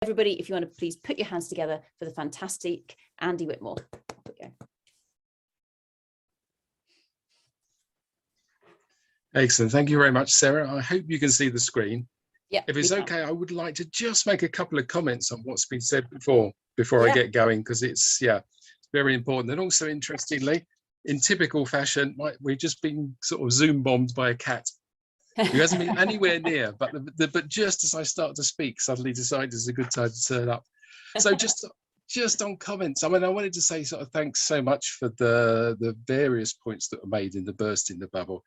everybody, if you want to please put your hands together for the fantastic Andy Whitmore. Excellent. Thank you very much, Sarah. I hope you can see the screen. Yeah. If it's okay, I would like to just make a couple of comments on what's been said before I get going, because it's very important. And also, interestingly, in typical fashion, we've just been sort of Zoom bombed by a cat who hasn't been anywhere near, but just as I start to speak, suddenly decided it's a good time to turn up. So just on comments, I mean, I wanted to say sort of thanks so much for the various points that were made in the burst in the bubble.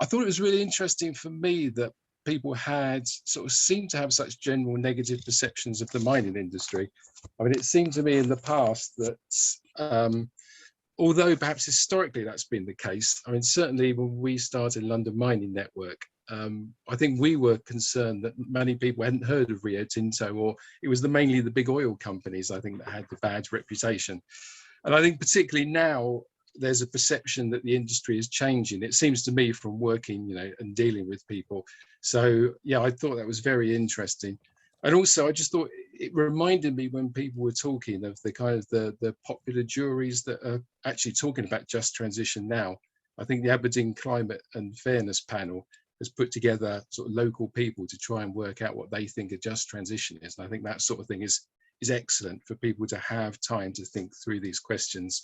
I thought it was really interesting for me that people had sort of seemed to have such general negative perceptions of the mining industry. I mean, it seemed to me in the past that although perhaps historically that's been the case, I mean, certainly when we started London Mining Network, I think we were concerned that many people hadn't heard of Rio Tinto, or it was mainly the big oil companies, I think, that had the bad reputation. And I think particularly now, there's a perception that the industry is changing. It seems to me from working, and dealing with people. So yeah, I thought that was very interesting. And also, I just thought it reminded me when people were talking of the kind of the popular juries that are actually talking about just transition now. I think the Aberdeen Climate and Fairness Panel has put together sort of local people to try and work out what they think a just transition is. And I think that sort of thing is excellent for people to have time to think through these questions.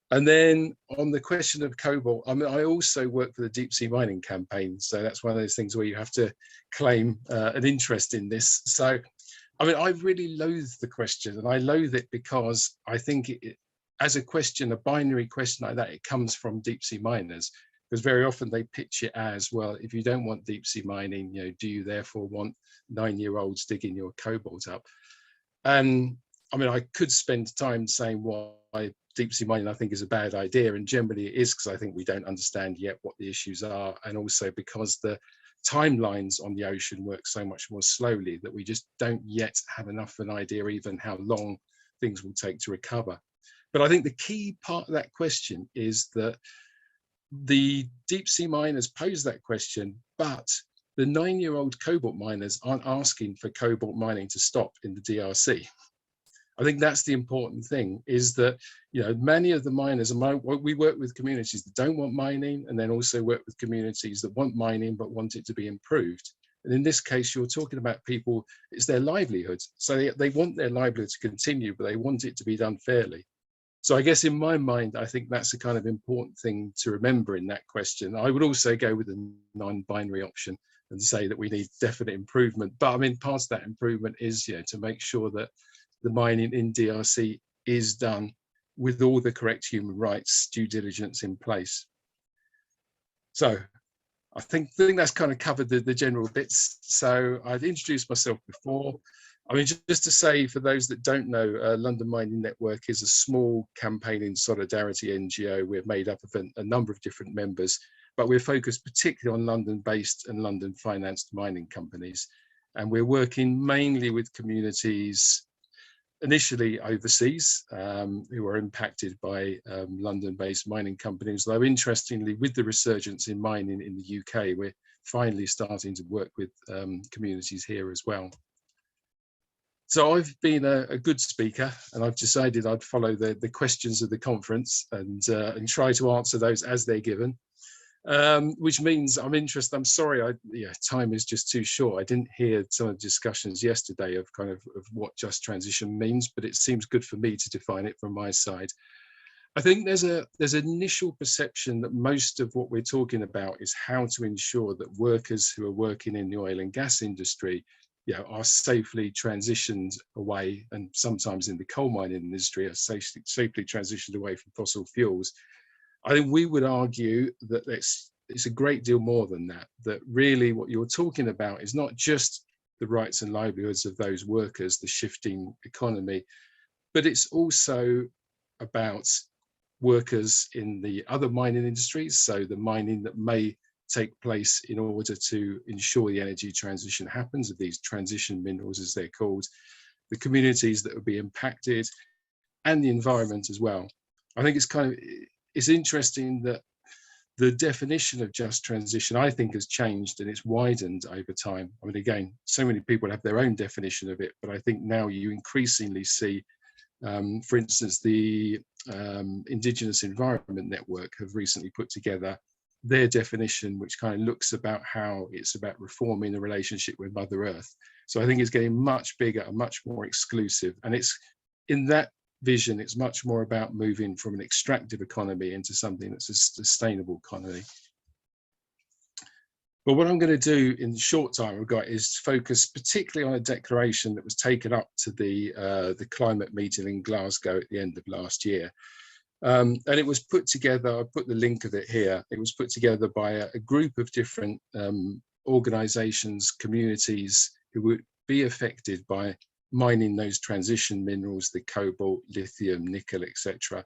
And then on the question of cobalt, I mean, I also work for the Deep Sea Mining Campaign. So that's one of those things where you have to claim an interest in this. So, I mean, I really loathe the question, and I loathe it because I think as a question, a binary question like that, it comes from deep sea miners, because very often they pitch it as, well, if you don't want deep sea mining, do you therefore want 9-year-olds digging your cobalt up? And I mean, I could spend time saying why deep sea mining I think is a bad idea, and generally it is because I think we don't understand yet what the issues are, and also because the timelines on the ocean work so much more slowly that we just don't yet have enough of an idea even how long things will take to recover. But I think the key part of that question is that the deep sea miners pose that question, but the 9-year-old cobalt miners aren't asking for cobalt mining to stop in the DRC. I think that's the important thing, is that, many of the miners, we work with communities that don't want mining, and then also work with communities that want mining but want it to be improved. And in this case, you're talking about people, it's their livelihood. So they want their livelihood to continue, but they want it to be done fairly. So I guess in my mind, I think that's a kind of important thing to remember in that question. I would also go with a non-binary option and say that we need definite improvement. But I mean, part of that improvement is to make sure that the mining in DRC is done with all the correct human rights due diligence in place. So I think that's kind of covered the general bits. So I'd introduced myself before. I mean, just to say, for those that don't know, London Mining Network is a small campaigning solidarity NGO. We're made up of a number of different members, but we're focused particularly on London-based and London-financed mining companies. And we're working mainly with communities initially overseas, who are impacted by London-based mining companies. Though interestingly, with the resurgence in mining in the UK, we're finally starting to work with communities here as well. So I've been a good speaker, and I've decided I'd follow the questions of the conference and try to answer those as they're given. Which means I'm interested. I'm sorry, time is just too short. I didn't hear some of the discussions yesterday of what just transition means, but it seems good for me to define it from my side. I think there's an initial perception that most of what we're talking about is how to ensure that workers who are working in the oil and gas industry are safely transitioned away, and sometimes in the coal mining industry are safely transitioned away from fossil fuels. I think we would argue that it's a great deal more than that, that really what you're talking about is not just the rights and livelihoods of those workers, the shifting economy, but it's also about workers in the other mining industries, so the mining that may take place in order to ensure the energy transition happens, of these transition minerals as they're called, the communities that would be impacted, and the environment as well. I think it's interesting that The definition of just transition, I think, has changed and it's widened over time. I mean, again, so many people have their own definition of it, but I think now you increasingly see, for instance, the Indigenous Environment Network have recently put together their definition, which kind of looks about how it's about reforming the relationship with Mother Earth. So I think it's getting much bigger and much more exclusive. And it's in that vision, it's much more about moving from an extractive economy into something that's a sustainable economy. But what I'm going to do in the short time we've got is focus particularly on a declaration that was taken up to the climate meeting in Glasgow at the end of last year. And it was put together, I put the link of it here, it was put together by a group of different organisations, communities who would be affected by mining those transition minerals, the cobalt, lithium, nickel, etc.,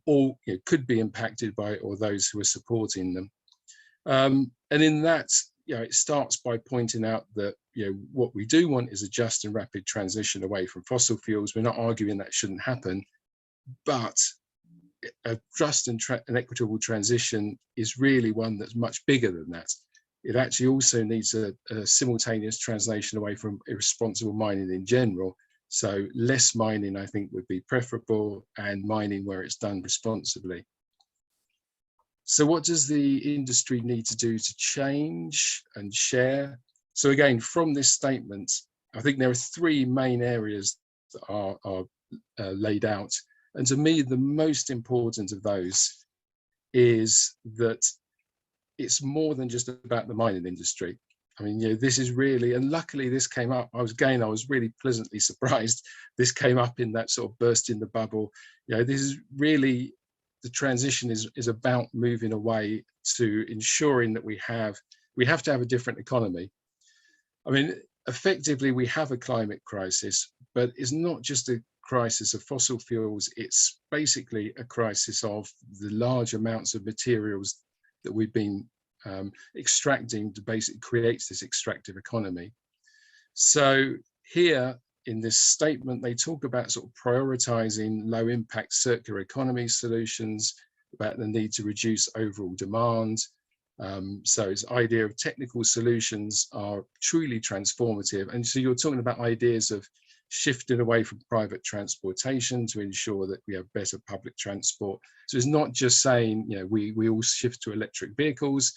or could be impacted by it, or those who are supporting them. And in that, it starts by pointing out that what we do want is a just and rapid transition away from fossil fuels. We're not arguing that shouldn't happen, but a just and equitable transition is really one that's much bigger than that. It actually also needs a simultaneous translation away from irresponsible mining in general. So less mining, I think, would be preferable, and mining where it's done responsibly. So what does the industry need to do to change and share? So again, from this statement, I think there are three main areas that are laid out. And to me, the most important of those is that it's more than just about the mining industry. I mean, this is really, and luckily this came up, I was really pleasantly surprised. This came up in that sort of burst in the bubble. This is really, the transition is about moving away to ensuring that we have to have a different economy. I mean, effectively we have a climate crisis, but it's not just a crisis of fossil fuels, it's basically a crisis of the large amounts of materials that we've been extracting to basically create this extractive economy. So here in this statement, they talk about sort of prioritizing low impact circular economy solutions, about the need to reduce overall demand. So it's idea of technical solutions are truly transformative. And so you're talking about ideas of shifting away from private transportation to ensure that we have better public transport. So it's not just saying, we all shift to electric vehicles,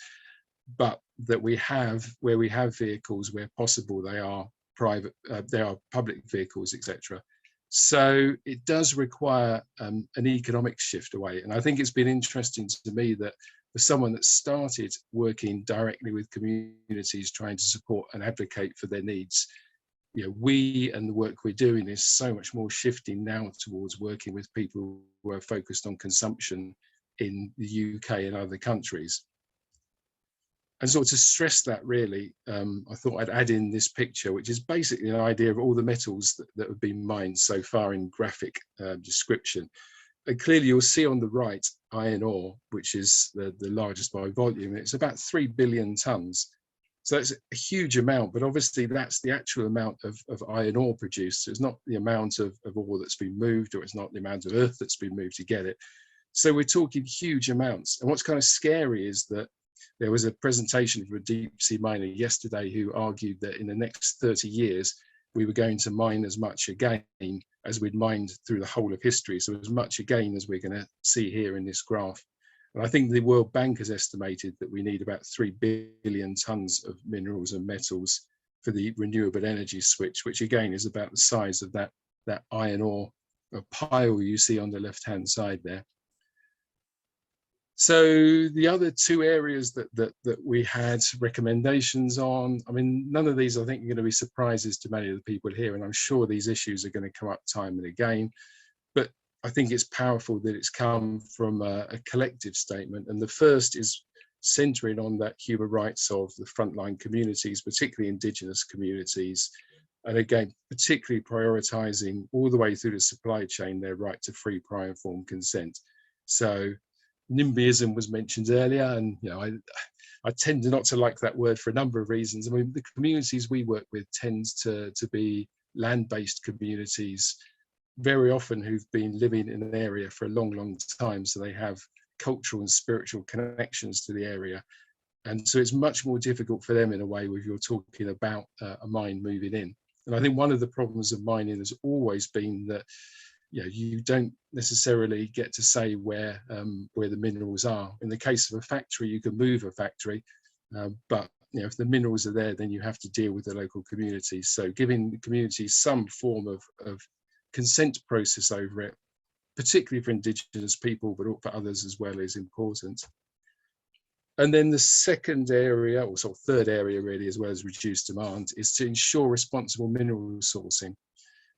but that we have, where we have vehicles, where possible, they are private, they are public vehicles, etc. So it does require an economic shift away. And I think it's been interesting to me that for someone that started working directly with communities, trying to support and advocate for their needs, we and the work we're doing is so much more shifting now towards working with people who are focused on consumption in the UK and other countries. And so to stress that really, I thought I'd add in this picture, which is basically an idea of all the metals that have been mined so far in graphic description. And clearly you'll see on the right, iron ore, which is the largest by volume. It's about 3 billion tons. So it's a huge amount, but obviously that's the actual amount of iron ore produced. So it's not the amount of ore that's been moved, or it's not the amount of earth that's been moved to get it. So we're talking huge amounts. And what's kind of scary is that there was a presentation from a deep sea miner yesterday who argued that in the next 30 years, we were going to mine as much again as we'd mined through the whole of history. So as much again as we're going to see here in this graph. And I think the World Bank has estimated that we need about 3 billion tons of minerals and metals for the renewable energy switch, which again is about the size of that iron ore pile you see on the left-hand side there. So the other two areas that we had recommendations on, I mean, none of these I think are going to be surprises to many of the people here, and I'm sure these issues are going to come up time and again. But I think it's powerful that it's come from a collective statement. And the first is centering on that human rights of the frontline communities, particularly Indigenous communities. And again, particularly prioritising all the way through the supply chain their right to free, prior, informed consent. So Nimbyism was mentioned earlier, and I tend not to like that word for a number of reasons. I mean, the communities we work with tend to be land-based communities, very often who've been living in an area for a long, long time. So they have cultural and spiritual connections to the area. And so it's much more difficult for them in a way if you're talking about a mine moving in. And I think one of the problems of mining has always been that, you know, you don't necessarily get to say where the minerals are. In the case of a factory, you can move a factory, but you know, if the minerals are there, then you have to deal with the local community. So giving the community some form of consent process over it, particularly for Indigenous people, but for others as well, is important. And then the second area, or sort of third area really, as well as reduced demand, is to ensure responsible mineral sourcing.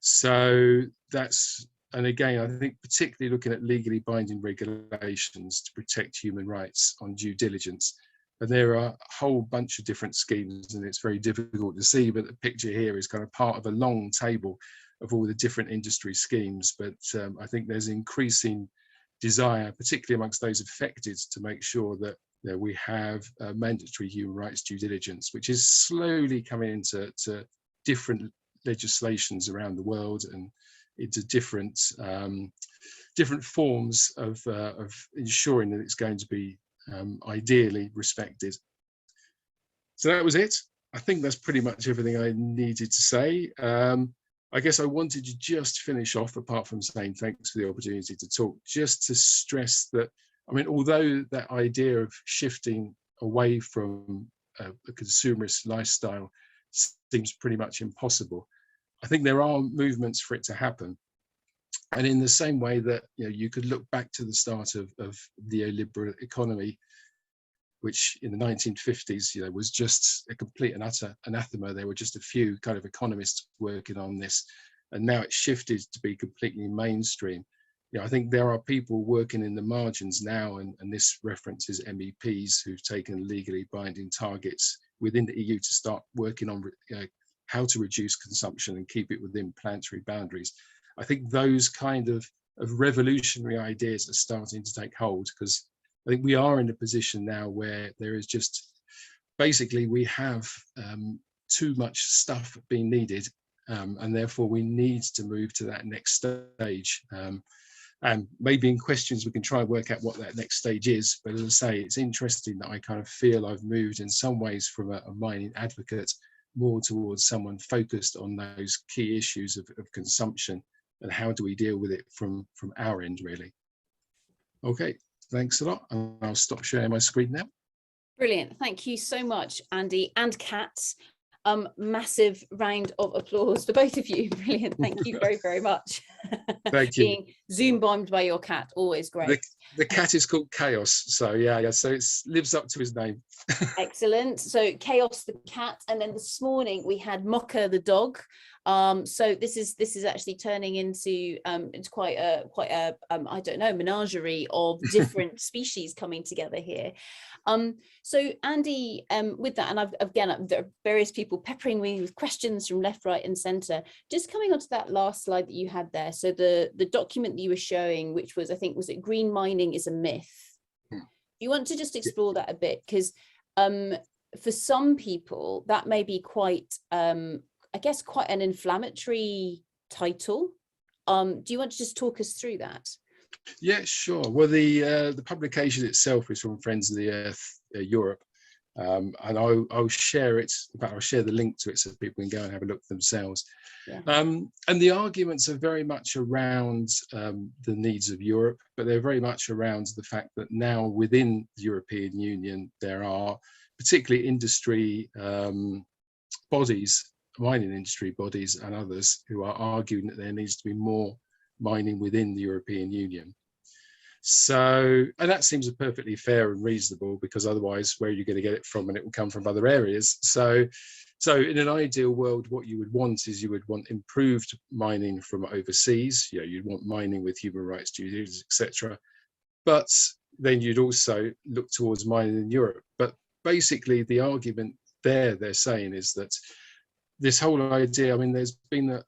So that's, and again, I think particularly looking at legally binding regulations to protect human rights on due diligence. And there are a whole bunch of different schemes, and it's very difficult to see, but the picture here is kind of part of a long table of all the different industry schemes. But I think there's increasing desire, particularly amongst those affected, to make sure that, you know, we have mandatory human rights due diligence, which is slowly coming into different legislations around the world and into different forms of ensuring that it's going to be ideally respected. So that was it. I think that's pretty much everything I needed to say. I guess I wanted to just finish off, apart from saying thanks for the opportunity to talk, just to stress that, I mean, although that idea of shifting away from a consumerist lifestyle seems pretty much impossible, I think there are movements for it to happen. And in the same way that, you know, you could look back to the start of the neoliberal economy, which in the 1950s, you know, was just a complete and utter anathema. There were just a few kind of economists working on this, and now it's shifted to be completely mainstream. You know, I think there are people working in the margins now, and this references MEPs who've taken legally binding targets within the EU to start working on how to reduce consumption and keep it within planetary boundaries. I think those kind of revolutionary ideas are starting to take hold, because I think we are in a position now where there is just, basically we have too much stuff being needed, and therefore we need to move to that next stage. And maybe in questions we can try and work out what that next stage is. But as I say, it's interesting that I kind of feel I've moved in some ways from a mining advocate more towards someone focused on those key issues of consumption and how do we deal with it from our end, really. Okay, thanks a lot. And I'll stop sharing my screen now. Brilliant. Thank you so much, Andy and Kat. Massive round of applause for both of you. Brilliant. Thank you very, very much. Thank you. Being Zoom bombed by your cat, always great. The cat is called Chaos. So yeah, so it lives up to his name. Excellent. So Chaos the cat, and then this morning we had Mocha the dog. So this is actually turning into it's quite a I don't know, menagerie of different species coming together here. So Andy, with that, and again there are various people peppering me with questions from left, right, and centre. Just coming onto that last slide that you had there. So the document that you were showing, which was, I think, was it green mining is a myth? You want to just explore that a bit, because for some people that may be quite I guess quite an inflammatory title. Do you want to just talk us through that? Yeah, sure. Well, the publication itself is from Friends of the Earth Europe, and I'll share it. In fact, I'll share the link to it so people can go and have a look themselves. Yeah. And the arguments are very much around the needs of Europe, but they're very much around the fact that now within the European Union there are particularly industry bodies, mining industry bodies and others, who are arguing that there needs to be more mining within the European Union. So, and that seems perfectly fair and reasonable, because otherwise where are you going to get it from? And it will come from other areas. So in an ideal world, what you would want is you would want improved mining from overseas. You know, you'd want mining with human rights duties, etc. But then you'd also look towards mining in Europe. But basically the argument they're saying is that this whole idea, I mean, there's been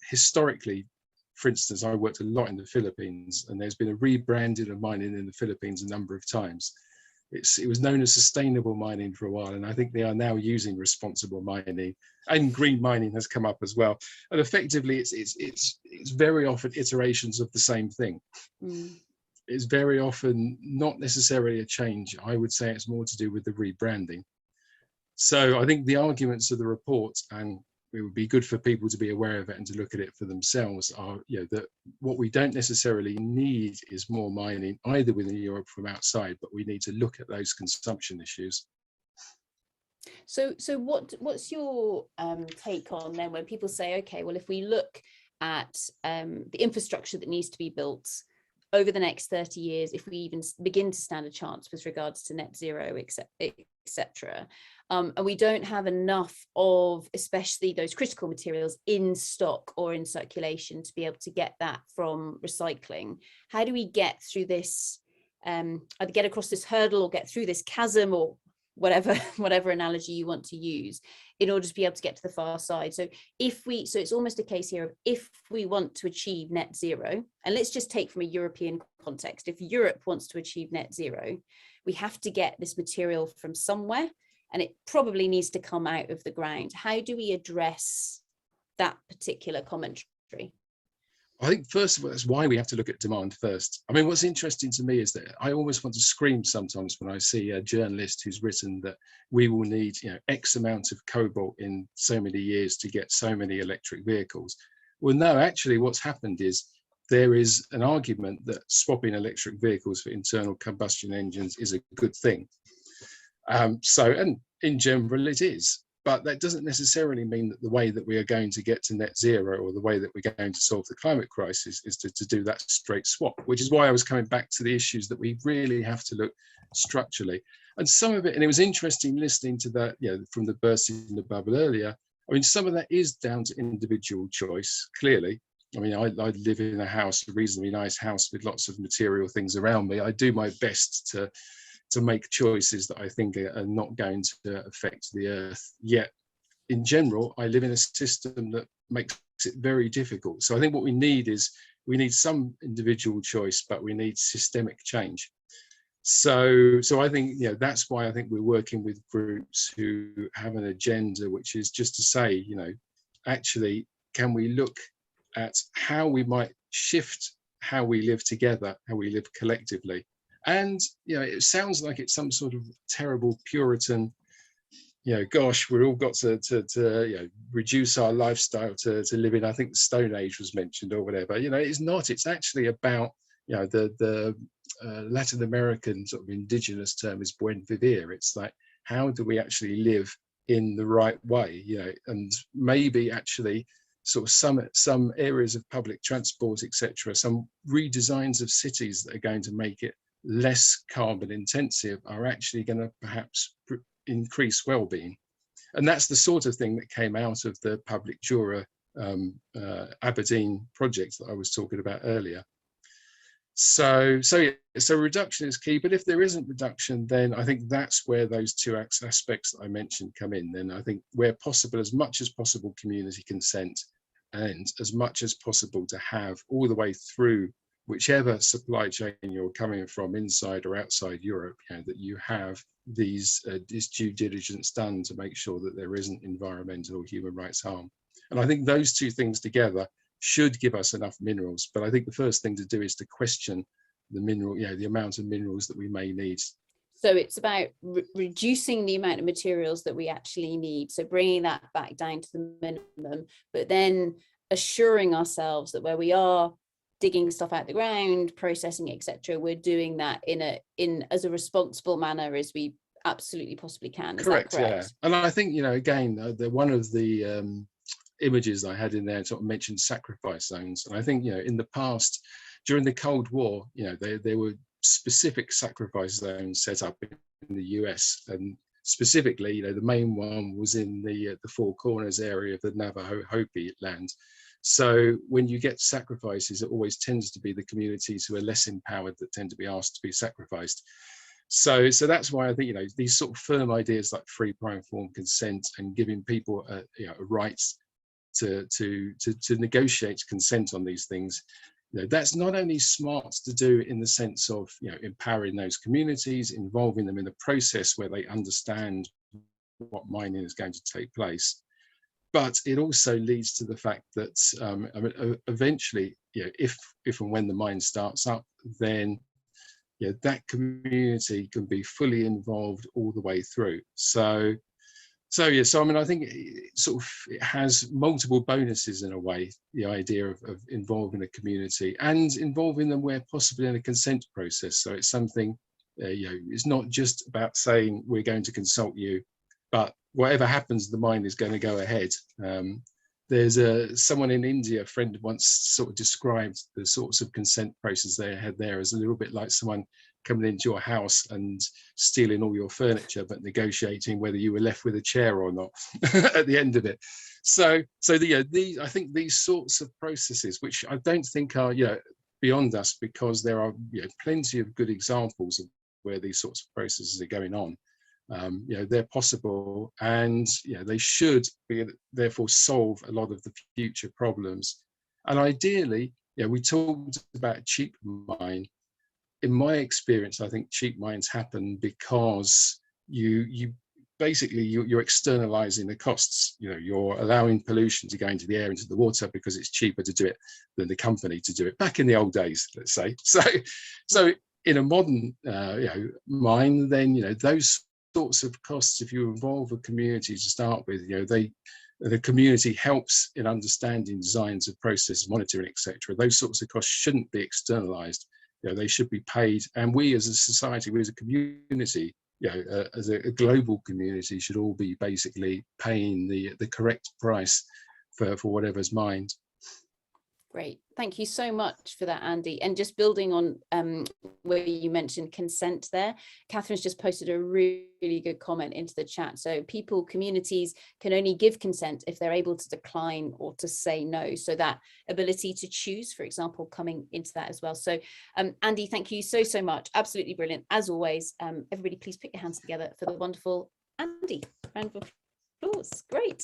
historically, for instance, I worked a lot in the Philippines, and there's been a rebranding of mining in the Philippines a number of times. It was known as sustainable mining for a while, and I think they are now using responsible mining, and green mining has come up as well. And effectively, it's very often iterations of the same thing. is very often not necessarily a change. I would say it's more to do with the rebranding. So I think the arguments of the report, and it would be good for people to be aware of it and to look at it for themselves, are, you know, that what we don't necessarily need is more mining either within Europe or from outside, but we need to look at those consumption issues. So what's your take on then when people say, okay, well, if we look at the infrastructure that needs to be built over the next 30 years, if we even begin to stand a chance with regards to net zero, etc., and we don't have enough of especially those critical materials in stock or in circulation to be able to get that from recycling, how do we get through this, either get across this hurdle or get through this chasm, or whatever analogy you want to use, in order to be able to get to the far side? So it's almost a case here of, if we want to achieve net zero, and let's just take from a European context, if Europe wants to achieve net zero, we have to get this material from somewhere, and it probably needs to come out of the ground. How do we address that particular commentary? I think, first of all, that's why we have to look at demand first. I mean, what's interesting to me is that I almost want to scream sometimes when I see a journalist who's written that we will need, you know, X amount of cobalt in so many years to get so many electric vehicles. Well, no, actually what's happened is there is an argument that swapping electric vehicles for internal combustion engines is a good thing. And in general it is. But that doesn't necessarily mean that the way that we are going to get to net zero, or the way that we're going to solve the climate crisis, is to do that straight swap, which is why I was coming back to the issues that we really have to look structurally. And some of it, and it was interesting listening to that, you know, from the bursting the bubble earlier. I mean, some of that is down to individual choice, clearly. I mean, I live in a house, a reasonably nice house with lots of material things around me. I do my best to make choices that I think are not going to affect the earth. Yet, in general, I live in a system that makes it very difficult. So I think what we need is, we need some individual choice, but we need systemic change. So I think, you know, that's why I think we're working with groups who have an agenda, which is just to say, you know, actually, can we look at how we might shift how we live together, how we live collectively. And, you know, it sounds like it's some sort of terrible Puritan, you know, gosh, we've all got to you know, reduce our lifestyle to live in, I think the Stone Age was mentioned or whatever. You know, it's not. It's actually about, you know, the Latin American sort of indigenous term is buen vivir. It's like, how do we actually live in the right way, you know, and maybe actually sort of some areas of public transport, etc., some redesigns of cities that are going to make it less carbon intensive are actually going to perhaps increase well-being. And that's the sort of thing that came out of the Public Jura Aberdeen project that I was talking about earlier. So reduction is key, but if there isn't reduction, then I think that's where those two aspects that I mentioned come in. Then I think, where possible, as much as possible, community consent, and as much as possible to have all the way through whichever supply chain you're coming from, inside or outside Europe, you know, that you have this due diligence done to make sure that there isn't environmental or human rights harm. And I think those two things together should give us enough minerals. But I think the first thing to do is to question the mineral, you know, the amount of minerals that we may need. So it's about reducing the amount of materials that we actually need. So bringing that back down to the minimum, but then assuring ourselves that where we are digging stuff out the ground, processing, etc., we're doing that in as a responsible manner as we absolutely possibly can. Is correct? That correct? Yeah. And I think, you know, again, one of the images I had in there sort of mentioned sacrifice zones. And I think, you know, in the past, during the Cold War, you know, there were specific sacrifice zones set up in the US, and specifically, you know, the main one was in the Four Corners area of the Navajo Hopi land. So when you get sacrifices, it always tends to be the communities who are less empowered that tend to be asked to be sacrificed. So that's why I think, you know, these sort of firm ideas like free, prior, informed consent, and giving people a right to negotiate consent on these things, you know, that's not only smart to do in the sense of, you know, empowering those communities, involving them in a process where they understand what mining is going to take place, but it also leads to the fact that I mean, eventually, you know, if and when the mine starts up, then that community can be fully involved all the way through. So I mean, I think it has multiple bonuses in a way, the idea of involving a community and involving them where possible in a consent process. So it's something, it's not just about saying we're going to consult you, but whatever happens, the mine is going to go ahead. There's someone in India, a friend once sort of described the sorts of consent process they had there as a little bit like someone coming into your house and stealing all your furniture, but negotiating whether you were left with a chair or not at the end of it. So I think these sorts of processes, which I don't think are beyond us, because there are plenty of good examples of where these sorts of processes are going on. They're possible, and they should be, therefore solve a lot of the future problems. And ideally, we talked about cheap mine. In my experience, I think cheap mines happen because you basically you're externalizing the costs. You're allowing pollution to go into the air, into the water, because it's cheaper to do it than the company to do it. Back in the old days, let's say. So in a modern mine, then those sorts of costs, if you involve a community to start with, the community helps in understanding designs of process monitoring, etc. Those sorts of costs shouldn't be externalized. They should be paid, and we as a society, we as a community, as a global community, should all be basically paying the correct price for whatever's mined. Great, thank you so much for that, Andy. And just building on where you mentioned consent there, Catherine's just posted a really good comment into the chat. So communities can only give consent if they're able to decline or to say no. So that ability to choose, for example, coming into that as well. So Andy, thank you so much. Absolutely brilliant. As always, everybody please put your hands together for the wonderful Andy. Round of applause. Great.